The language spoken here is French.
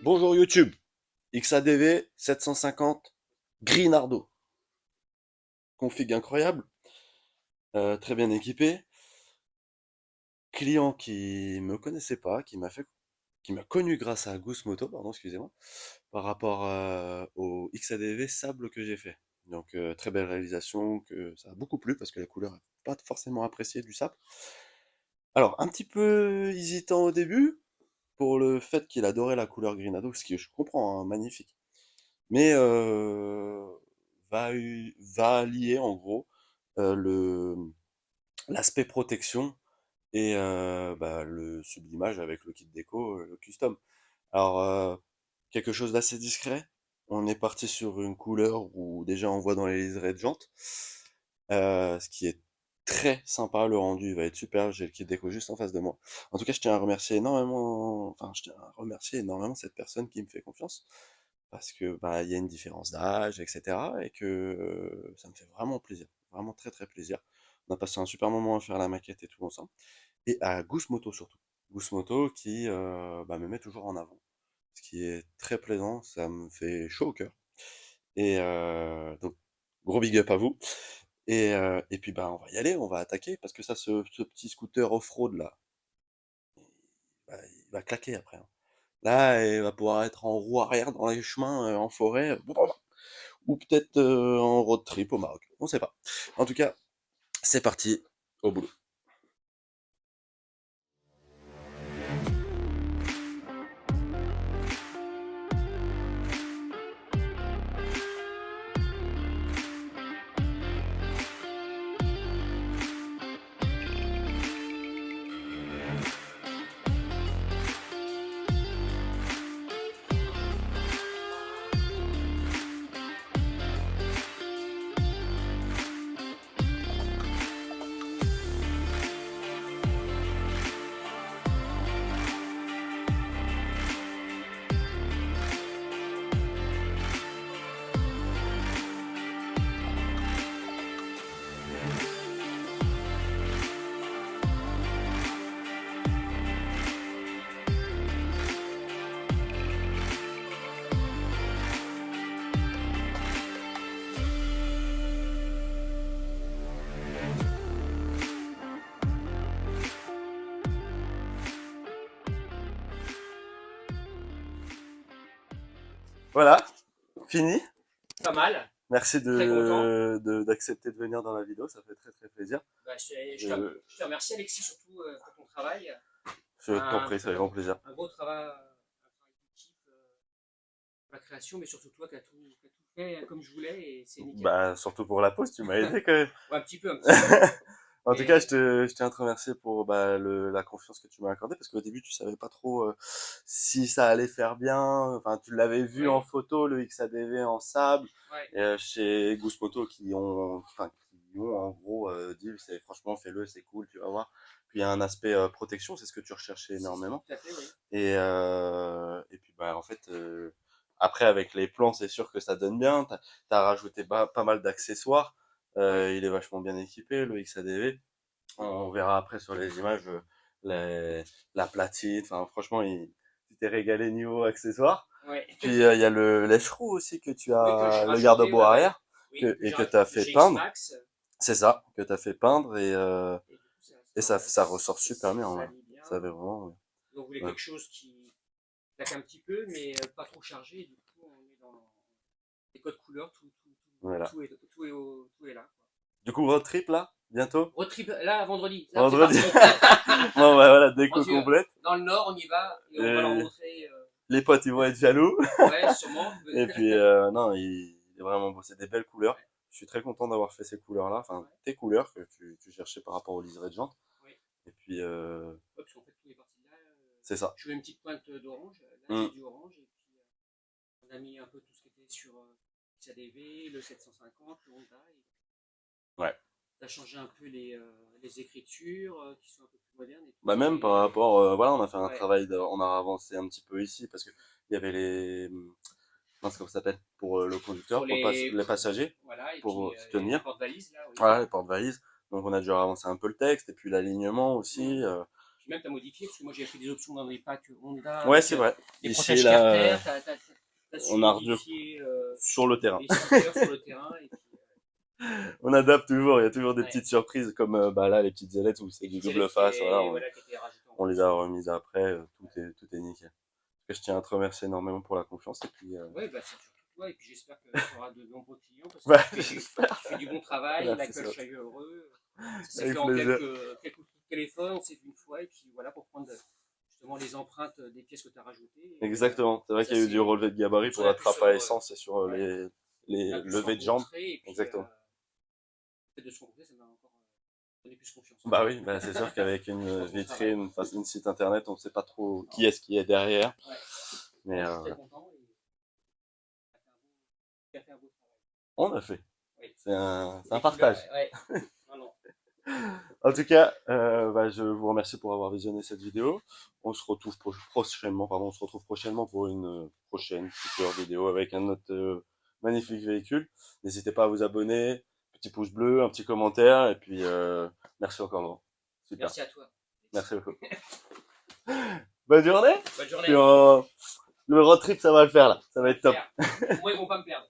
Bonjour YouTube, XADV 750 Grinardo. Config incroyable, très bien équipé. Client qui me connaissait pas, qui m'a connu grâce à Goose Moto, pardon, excusez-moi, par rapport au XADV Sable que j'ai fait. Donc très belle réalisation, que ça a beaucoup plu parce que la couleur n'est pas forcément appréciée du sable. Alors un petit peu hésitant au début pour le fait qu'il adorait la couleur Grinado, ce que je comprends, hein, magnifique. Mais va allier en gros le l'aspect protection et le sublimage avec le kit déco, le custom. Alors quelque chose d'assez discret. On est parti sur une couleur où déjà on voit dans les liserés de jantes, ce qui est très sympa. Le rendu va être super. J'ai le kit déco juste en face de moi. En tout cas, je tiens à remercier énormément cette personne qui me fait confiance parce que bah il y a une différence d'âge, etc. Et que ça me fait vraiment plaisir, vraiment très très plaisir. On a passé un super moment à faire la maquette et tout ensemble. Et à Goose Moto surtout. Goose Moto qui me met toujours en avant. Ce qui est très plaisant, ça me fait chaud au cœur. Et donc, gros big up à vous. Et puis bah on va y aller, on va attaquer, parce que ça, ce petit scooter off-road là, il va claquer après, hein. Là, il va pouvoir être en roue arrière dans les chemins, en forêt, ou peut-être en road trip au Maroc. On sait pas. En tout cas, c'est parti, au boulot. Voilà, fini. Pas mal. Merci Très content. d'accepter de venir dans la vidéo, ça fait très très plaisir. Bah, Je, je te remercie Alexis surtout pour ton travail. je t'en prie, c'est avec grand plaisir. Un beau travail, d'équipe pour la création, mais surtout toi qui as tout fait comme je voulais et c'est nickel. Bah, surtout pour la pause, tu m'as aidé quand même. Ouais, un petit peu, un petit peu. En tout cas, Mais je tiens à te remercier pour la confiance que tu m'as accordée, parce qu'au début, tu savais pas trop si ça allait faire bien. Enfin, tu l'avais vu en ouais, photo, le XADV en sable, ouais, chez Goose Moto qui ont en gros dit, franchement, fais-le, c'est cool, tu vas voir. Puis il y a un aspect protection, c'est ce que tu recherchais c'est énormément. tout à fait, oui. Et puis bah en fait, après avec les plans, c'est sûr que ça donne bien. T'as rajouté pas mal d'accessoires. Ouais. Il est vachement bien équipé, le XADV. On verra après sur les images la platine. Enfin, franchement, tu t'es régalé niveau accessoires. Ouais. Puis il y a le lèche-roue aussi que tu Oui, que j'ai as, le rajouté, garde-boue ouais, ouais. arrière Oui, que et j'ai que tu as rajouté le fait GX peindre. Max. C'est ça, que tu as fait peindre Et du coup, et ça ressort super bien. ça Ouais. allie bien. Ça avait vraiment. Donc, on voulait Ouais. quelque chose qui claque un petit peu, mais pas trop chargé. Et du coup, on est dans les codes couleurs, Voilà. tout est là. Quoi. Du coup, road trip là, bientôt? Road trip, là, vendredi, là, c'est Vendredi. parti. Bon, bah voilà, Parce déco que complète. dans le Nord, on y va et on va leur Et montrer. les potes, ils vont être jaloux. Ouais, sûrement. Et puis, non, il est vraiment beau. C'est des belles couleurs. Ouais, Je suis très content d'avoir fait ces couleurs-là. Enfin, ouais, tes couleurs que tu cherchais par rapport aux liserés de jantes. ouais. Et puis, Ouais, parce qu'en fait, tout est parti de là. c'est ça. Je voulais une petite pointe d'orange. Là, j'ai Mm. du orange. Et puis, on a mis un peu tout ce qui était sur XADV, le 750, le Honda. Et Ouais. ça a changé un peu les écritures qui sont un peu plus modernes et tout. Bah, même par rapport, voilà, on a fait un Ouais, travail, on a avancé un petit peu ici parce que il y avait comment ça s'appelle? Pour le pour conducteur, pour les passagers, voilà, et pour puis se les tenir. porte-valises là, oui. Voilà, les porte-valises. Donc on a dû avancer un peu le texte et puis l'alignement Mm. aussi. Puis même, tu as modifié, parce que moi, j'ai pris des options dans les packs Honda, Ouais, avec c'est vrai. des Ici, protèges là, carter, tu as su on a revu modifier sur le terrain. les stickers sur le terrain. Et puis, On adapte toujours, il y a toujours des ouais. petites surprises comme bah là les petites ailettes où c'est Et du tu sais, double face, voilà, voilà, qui étaient rajoutées en on les plus. a remises après, tout est nickel. Je tiens à te remercier énormément pour la confiance et puis Ouais, bah, c'est surtout toi, et puis j'espère que tu auras de nombreux clients, parce que bah, j'espère. tu fais du bon travail, Merci, l'accueil ça. chaleureux. Ça s'est Avec fait en plaisir. quelques coups de téléphone, on s'est vu une fois, et puis voilà, pour prendre justement les empreintes des pièces que tu as rajoutées. Et, Exactement. C'est vrai ça, qu'il y a eu du c'est relevé de gabarit comme ça, pour la trappe à essence et sur ouais, on les a pu se levées de jambes. rencontrer, et puis Exactement. le fait de se rencontrer, ça m'a encore donné plus confiance. Bah oui, bah c'est sûr qu'avec une Dans ton travail. vitrine, enfin, une site internet, on ne sait pas trop qui est derrière. Ouais. Mais Alors, je suis très content, et tu as fait un beau travail. on a fait. Oui. C'est un Les partage. couleurs, ouais. Non, non. En tout cas, bah, je vous remercie pour avoir visionné cette vidéo. On se retrouve prochainement pour une prochaine future vidéo avec un autre magnifique véhicule. N'hésitez pas à vous abonner, petit pouce bleu, un petit commentaire, et puis merci encore, Laurent. Super. Merci à toi. Merci beaucoup. Bonne journée. Bonne Puis, journée. le road trip, ça va le faire là. Ça va être top. Moi, ils vont pas me perdre.